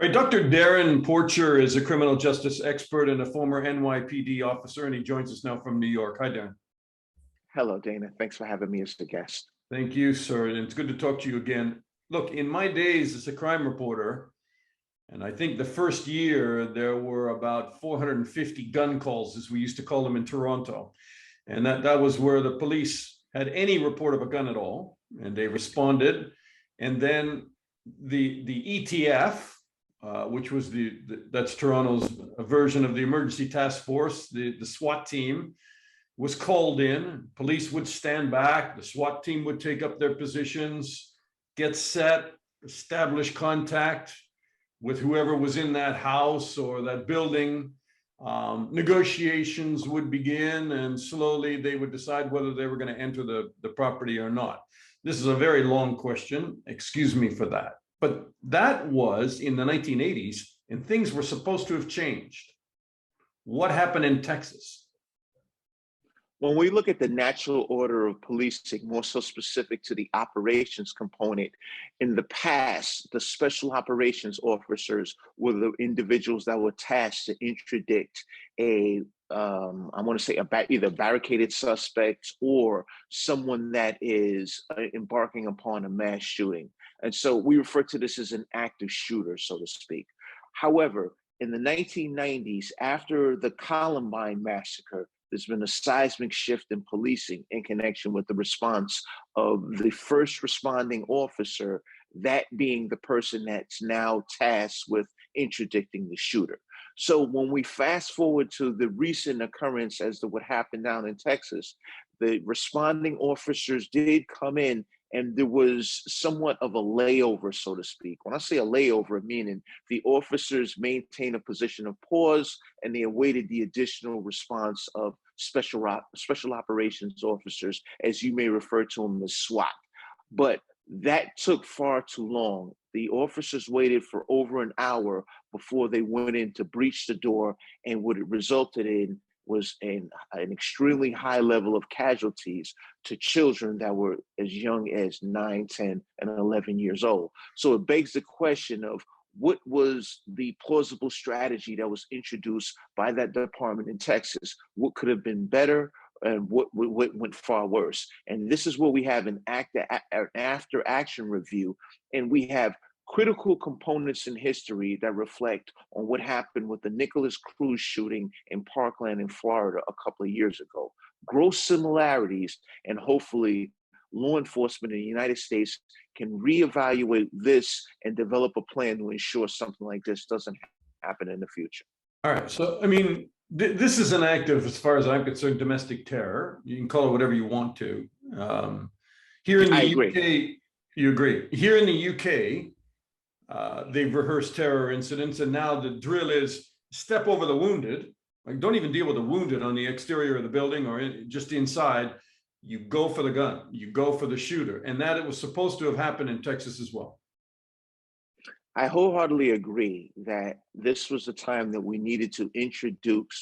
All right, Dr. Darrin Porcher is a criminal justice expert and a former NYPD officer, and he joins us now from New York. Hi, Darrin. Hello, Dana. Thanks for having me as a guest. Thank you, sir. And it's good to talk to you again. Look, in my days as a crime reporter, and I think the first year there were about 450 gun calls, as we used to call them in Toronto. And that was where the police had any report of a gun at all, and they responded. And then the ETF, which was that's Toronto's version of the emergency task force, the SWAT team, was called in. Police would stand back. The SWAT team would take up their positions, get set, establish contact with whoever was in that house or that building. Negotiations would begin, and slowly they would decide whether they were going to enter the property or not. This is a very long question. Excuse me for that. But that was in the 1980s, and things were supposed to have changed. What happened in Texas? When we look at the natural order of policing, more so specific to the operations component, in the past, the special operations officers were the individuals that were tasked to interdict I want to say either barricaded suspects or someone that is embarking upon a mass shooting. And so we refer to this as an active shooter, so to speak. However, in the 1990s, after the Columbine massacre, there's been a seismic shift in policing in connection with the response of the first responding officer, that being the person that's now tasked with interdicting the shooter. So when we fast forward to the recent occurrence as to what happened down in Texas, the responding officers did come in, and there was somewhat of a layover, so to speak. When I say a layover, meaning the officers maintained a position of pause and they awaited the additional response of special operations officers, as you may refer to them as SWAT. But that took far too long. The officers waited for over an hour before they went in to breach the door, and what it resulted in was an extremely high level of casualties to children that were as young as 9, 10, and 11 years old. So it begs the question of what was the plausible strategy that was introduced by that department in Texas? What could have been better, and what went far worse? And this is where we have an after action review, and we have critical components in history that reflect on what happened with the Nicholas Cruz shooting in Parkland in Florida a couple of years ago. Gross similarities, and hopefully law enforcement in the United States can reevaluate this and develop a plan to ensure something like this doesn't happen in the future. All right. So, I mean, this is an act of, as far as I'm concerned, domestic terror. You can call it whatever you want to. Here in the UK, you agree. Here in the UK, they've rehearsed terror incidents, and now the drill is step over the wounded. Like, don't even deal with the wounded on the exterior of the building or just inside. You go for the gun. You go for the shooter. And that it was supposed to have happened in Texas as well. I wholeheartedly agree that this was the time that we needed to interdict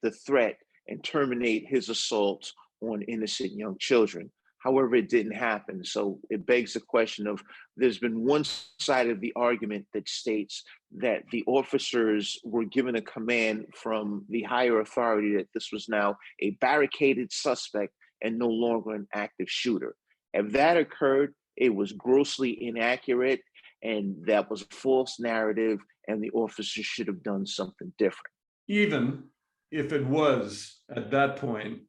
the threat and terminate his assault on innocent young children. However, it didn't happen. So it begs the question of, there's been one side of the argument that states that the officers were given a command from the higher authority that this was now a barricaded suspect and no longer an active shooter. If that occurred, it was grossly inaccurate, and that was a false narrative, and the officers should have done something different. Even if it was, at that point,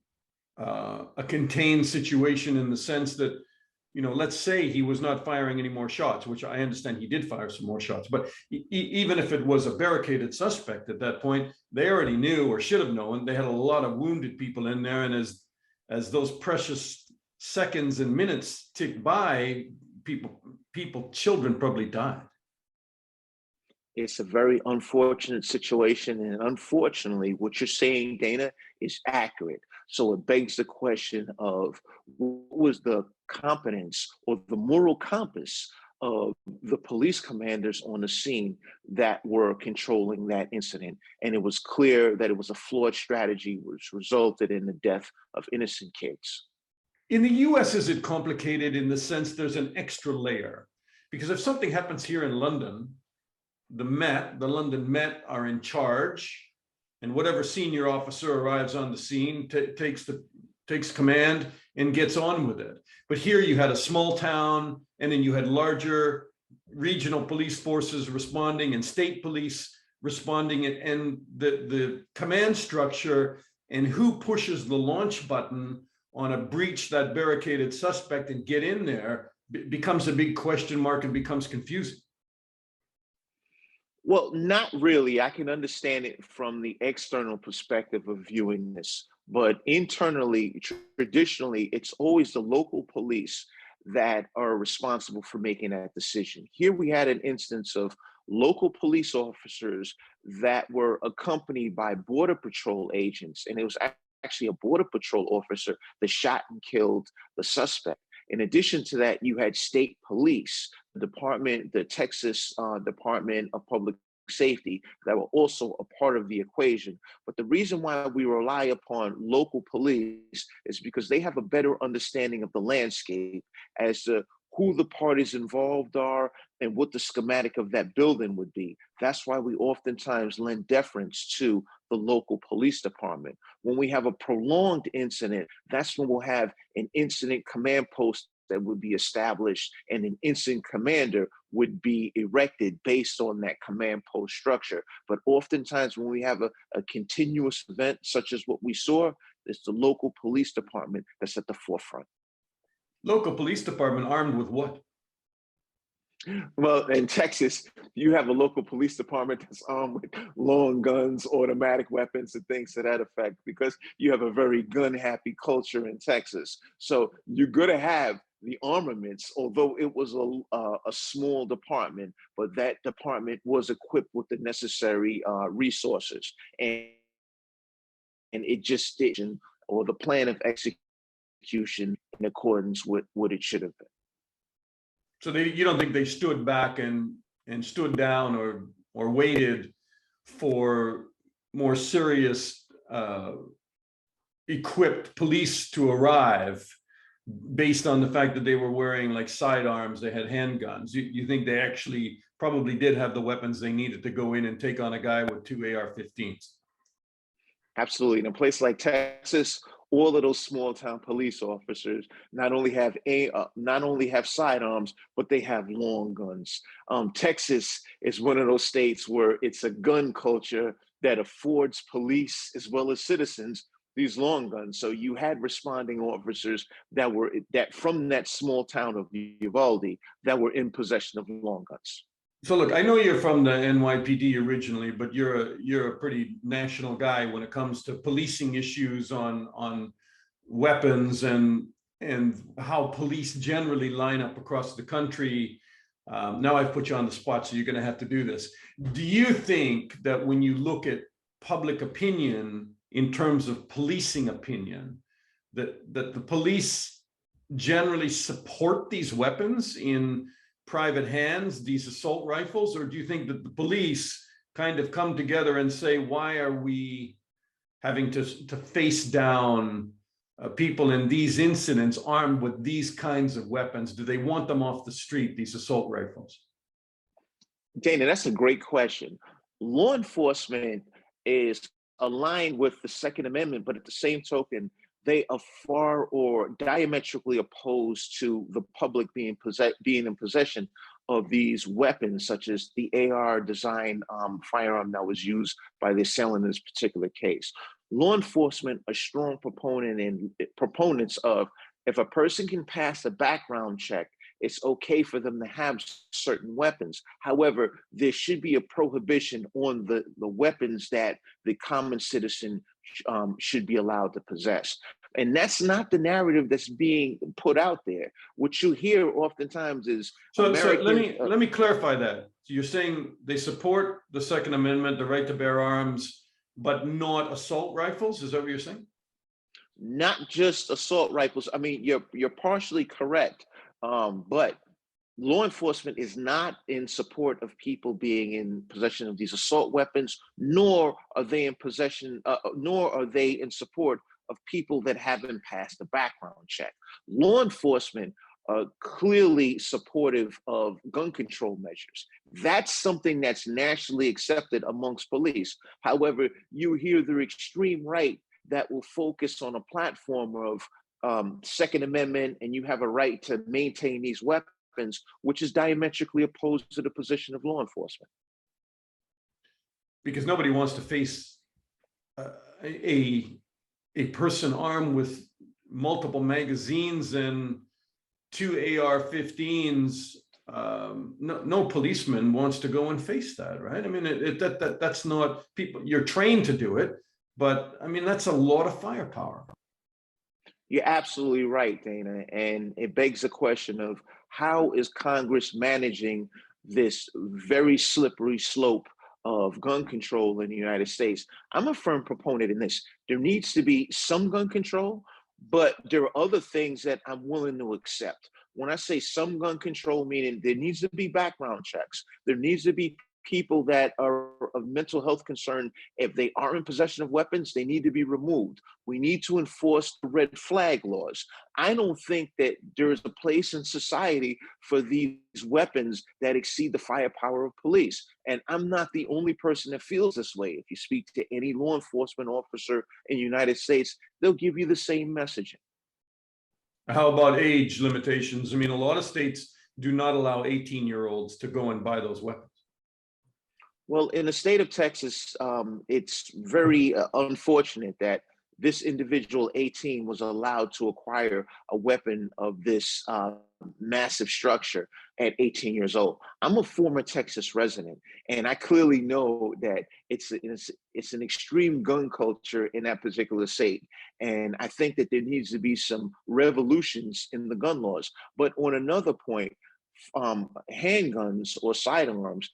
a contained situation, in the sense that, you know, let's say he was not firing any more shots, which I understand he did fire some more shots, but even if it was a barricaded suspect at that point, they already knew, or should have known, they had a lot of wounded people in there, and as those precious seconds and minutes ticked by, children probably died. It's a very unfortunate situation, and unfortunately, what you're saying, Dana, is accurate. So it begs the question of, what was the competence or the moral compass of the police commanders on the scene that were controlling that incident? And it was clear that it was a flawed strategy, which resulted in the death of innocent kids. In the US, is it complicated in the sense there's an extra layer? Because if something happens here in London, the Met, the London Met, are in charge, and whatever senior officer arrives on the scene takes command and gets on with it. But here you had a small town, and then you had larger regional police forces responding and state police responding, and the command structure and who pushes the launch button on a breach that barricaded suspect and get in there becomes a big question mark and becomes confusing. Well, not really. I can understand it from the external perspective of viewing this, but internally, traditionally, it's always the local police that are responsible for making that decision. Here we had an instance of local police officers that were accompanied by Border Patrol agents, and it was actually a Border Patrol officer that shot and killed the suspect. In addition to that, you had state police, the Texas Department of Public Safety, that were also a part of the equation. But the reason why we rely upon local police is because they have a better understanding of the landscape as to who the parties involved are and what the schematic of that building would be. That's why we oftentimes lend deference to the local police department. When we have a prolonged incident, that's when we'll have an incident command post that would be established, and an incident commander would be erected based on that command post structure. But oftentimes when we have a continuous event such as what we saw, it's the local police department that's at the forefront. Local police department armed with what? Well, in Texas, you have a local police department that's armed with long guns, automatic weapons, and things to that effect, because you have a very gun-happy culture in Texas. So you're going to have the armaments, although it was a small department, but that department was equipped with the necessary resources. And it just didn't, or the plan of execution in accordance with what it should have been. So you don't think they stood back and stood down or waited for more serious equipped police to arrive based on the fact that they were wearing like sidearms, they had handguns? You think they actually probably did have the weapons they needed to go in and take on a guy with 2 AR-15s? Absolutely. In a place like Texas, all of those small town police officers not only have sidearms, but they have long guns. Texas is one of those states where it's a gun culture that affords police as well as citizens these long guns. So you had responding officers that from that small town of Uvalde that were in possession of long guns. So look, I know you're from the NYPD originally, but you're a pretty national guy when it comes to policing issues on weapons and how police generally line up across the country. Now I've put you on the spot, so you're going to have to do this. Do you think that when you look at public opinion in terms of policing opinion, that the police generally support these weapons in private hands, these assault rifles? Or do you think that the police kind of come together and say, why are we having to face down people in these incidents armed with these kinds of weapons? Do they want them off the street, these assault rifles? Dana, that's a great question. Law enforcement is aligned with the Second Amendment, but at the same token, they are far or diametrically opposed to the public being in possession of these weapons, such as the AR design firearm that was used by the assailant in this particular case. Law enforcement are strong proponents of, if a person can pass a background check, it's okay for them to have certain weapons. However, there should be a prohibition on the weapons that the common citizen should be allowed to possess. And that's not the narrative that's being put out there. What you hear oftentimes is so let me clarify that. So you're saying they support the Second Amendment, the right to bear arms, but not assault rifles? Is that what you're saying? Not just assault rifles. I mean, you're partially correct, but law enforcement is not in support of people being in possession of these assault weapons, nor are they in support of people that haven't passed a background check. Law enforcement clearly supportive of gun control measures. That's something that's nationally accepted amongst police. However, you hear the extreme right that will focus on a platform of Second Amendment, and you have a right to maintain these weapons, which is diametrically opposed to the position of law enforcement. Because nobody wants to face a person armed with multiple magazines and two AR-15s. No policeman wants to go and face that, right? I mean, that's not people. You're trained to do it, but I mean, that's a lot of firepower. You're absolutely right, Dana. And it begs the question of how is Congress managing this very slippery slope of gun control in the United States? I'm a firm proponent in this. There needs to be some gun control, but there are other things that I'm willing to accept. When I say some gun control, meaning there needs to be background checks, there needs to be people that are of mental health concern. If they are in possession of weapons, they need to be removed. We need to enforce the red flag laws. I don't think that there is a place in society for these weapons that exceed the firepower of police. And I'm not the only person that feels this way. If you speak to any law enforcement officer in the United States, they'll give you the same messaging. How about age limitations? I mean, a lot of states do not allow 18-year-olds to go and buy those weapons. Well, in the state of Texas, it's very unfortunate that this individual 18 was allowed to acquire a weapon of this massive structure at 18 years old. I'm a former Texas resident, and I clearly know that it's an extreme gun culture in that particular state. And I think that there needs to be some revolutions in the gun laws. But on another point, handguns or sidearms,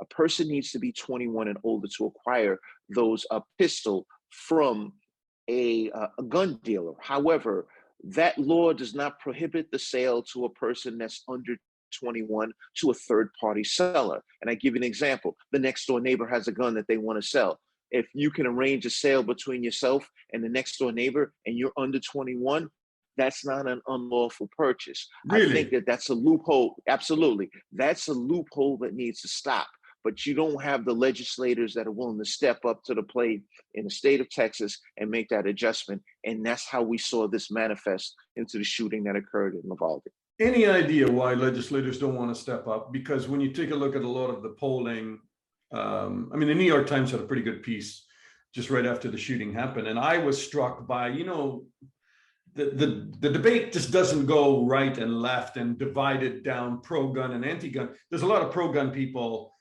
a person needs to be 21 and older to acquire those pistol from a gun dealer. However, that law does not prohibit the sale to a person that's under 21 to a third-party seller. And I give you an example. The next door neighbor has a gun that they want to sell. If you can arrange a sale between yourself and the next door neighbor and you're under 21, that's not an unlawful purchase. Really? I think that that's a loophole. Absolutely. That's a loophole that needs to stop. But you don't have the legislators that are willing to step up to the plate in the state of Texas and make that adjustment. And that's how we saw this manifest into the shooting that occurred in Uvalde. Any idea why legislators don't want to step up? Because when you take a look at a lot of the polling, I mean, the New York Times had a pretty good piece just right after the shooting happened. And I was struck by, you know, the debate just doesn't go right and left and divided down pro-gun and anti-gun. There's a lot of pro-gun people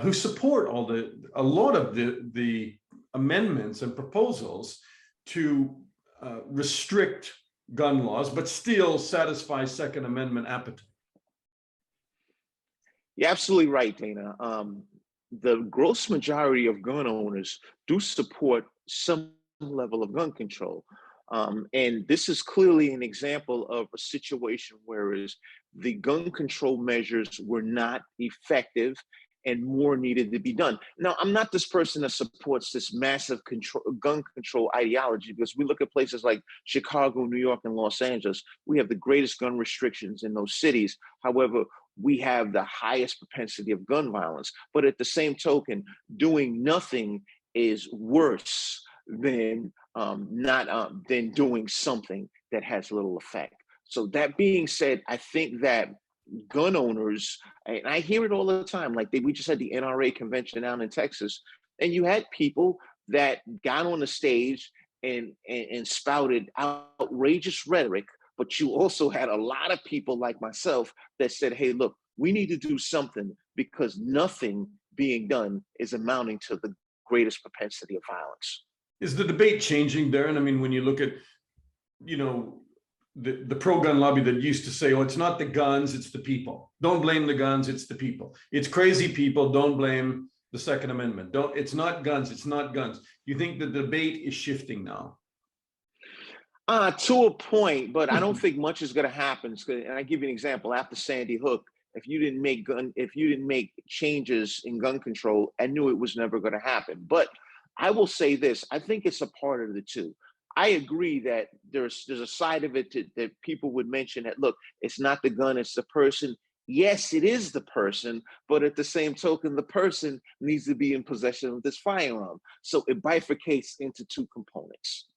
who support a lot of the amendments and proposals to restrict gun laws, but still satisfy Second Amendment appetite. You're absolutely right, Dana. The gross majority of gun owners do support some level of gun control. And this is clearly an example of a situation where the gun control measures were not effective and more needed to be done. Now, I'm not this person that supports this massive gun control ideology, because we look at places like Chicago, New York, and Los Angeles. We have the greatest gun restrictions in those cities. However, we have the highest propensity of gun violence. But at the same token, doing nothing is worse than than doing something that has little effect. So that being said, I think that gun owners, and I hear it all the time, like we just had the NRA convention down in Texas, and you had people that got on the stage and spouted outrageous rhetoric, but you also had a lot of people like myself that said, hey, look, we need to do something because nothing being done is amounting to the greatest propensity of violence. Is the debate changing, Darrin? I mean, when you look at, you know, the pro-gun lobby that used to say, oh, it's not the guns, it's the people. Don't blame the guns, it's the people. It's crazy people, don't blame the Second Amendment. It's not guns, it's not guns. You think the debate is shifting now? To a point, but I don't think much is going to happen. And I give you an example. After Sandy Hook, if you didn't make changes in gun control, I knew it was never going to happen. But I will say this: I think it's a part of the two. I agree that there's a side of it that people would mention that, look, it's not the gun, it's the person. Yes, it is the person, but at the same token, the person needs to be in possession of this firearm. So it bifurcates into two components.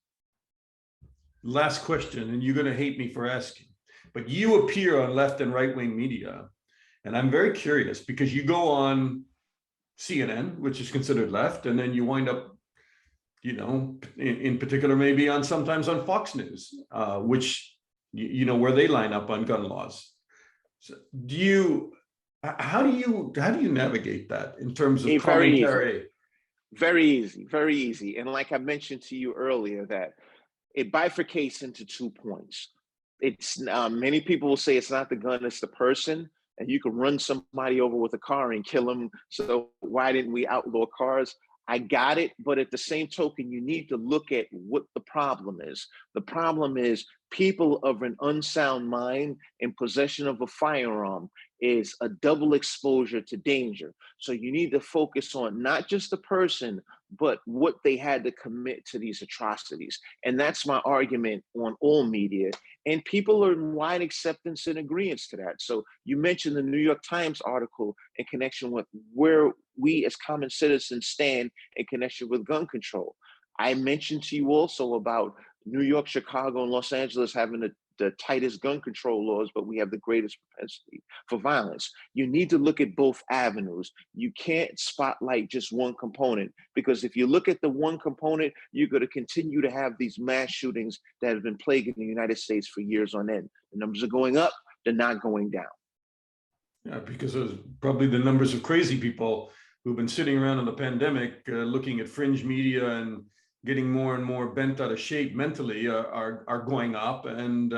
Last question, and you're going to hate me for asking, but you appear on left and right wing media. And I'm very curious because you go on CNN, which is considered left, and then you wind up, in particular, maybe sometimes on Fox News, which, where they line up on gun laws. So how do you navigate that in terms of commentary? Very easy, very easy. And like I mentioned to you earlier, that it bifurcates into 2 points. It's many people will say it's not the gun, it's the person, and you can run somebody over with a car and kill them. So why didn't we outlaw cars? I got it, but at the same token, you need to look at what the problem is. The problem is people of an unsound mind in possession of a firearm is a double exposure to danger. So you need to focus on not just the person, but what they had to commit to these atrocities. And that's my argument on all media. And people are in wide acceptance and agreement to that. So you mentioned the New York Times article in connection with where we as common citizens stand in connection with gun control. I mentioned to you also about New York, Chicago, and Los Angeles having the tightest gun control laws, but we have the greatest propensity for violence. You need to look at both avenues. You can't spotlight just one component, because if you look at the one component, you're going to continue to have these mass shootings that have been plaguing the United States for years on end. The numbers are going up, they're not going down. Yeah, because there's probably the numbers of crazy people who've been sitting around in the pandemic looking at fringe media and getting more and more bent out of shape mentally are going up, and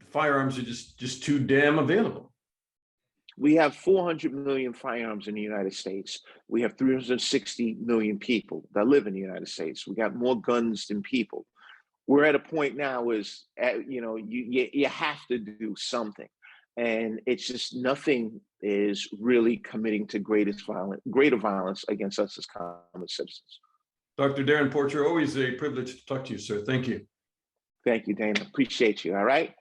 firearms are just too damn available. We have 400 million firearms in the United States. We have 360 million people that live in the United States. We got more guns than people. We're at a point now is, you have to do something. And it's just nothing is really committing to greater violence against us as common citizens. Dr. Darrin Porcher, always a privilege to talk to you, sir. Thank you. Thank you, Dana. Appreciate you. All right.